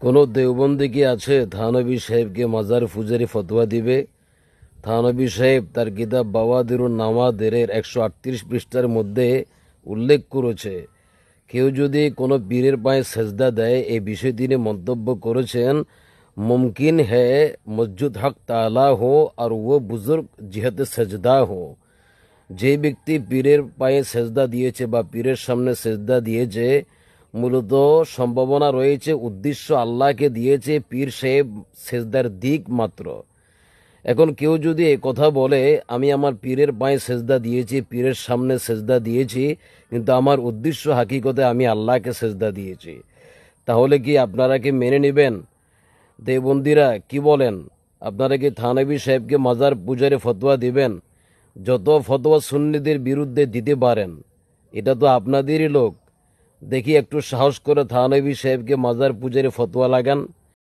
কোনো দেওবন্দি কি আছে থানবী সাহেবকে মাজার পূজারি ফতোয়া দিবে? থানবী সাহেব তার কিতাব বাওয়াদিরুন নামাদের 138 পৃষ্ঠার মধ্যে উল্লেখ করেছে, কেউ যদি কোনো পীরের পায়ে সেজদা দেয়, এই বিষয়ে তিনি মন্তব্য করেছেন, মুমকিন হ্যায় মসজুদ হক তালা হো আর ও বুজুর্গ জিহাতে সেজদা হো। যে ব্যক্তি পীরের পায়ে সেজদা দিয়েছে বা পীরের সামনে সেজদা দিয়েছে, মূলত সম্ভাবনা রয়েছে উদ্দেশ্য আল্লাহকে দিয়েছে, পীর সাহেব সেজদার দিক মাত্র। এখন কেউ যদি এ কথা বলে, আমি আমার পীরের পায়ে সেজদা দিয়েছি, পীরের সামনে সেজদা দিয়েছি, কিন্তু আমার উদ্দেশ্য হাকিকতে আমি আল্লাহকে সেজদা দিয়েছি, তাহলে কি আপনারা কি মেনে নেবেন? দেবন্দিরা কি বলেন? আপনারা কি থানবী সাহেবকে মাজার পূজারে ফতোয়া দিবেন? যত ফতোয়া সুন্নিদের বিরুদ্ধে দিতে পারেন, এটা তো আপনাদেরই লোক। দেখি একটু সাহস করে থানবী সাহেবকে মাজার পূজারে ফতোয়া লাগান।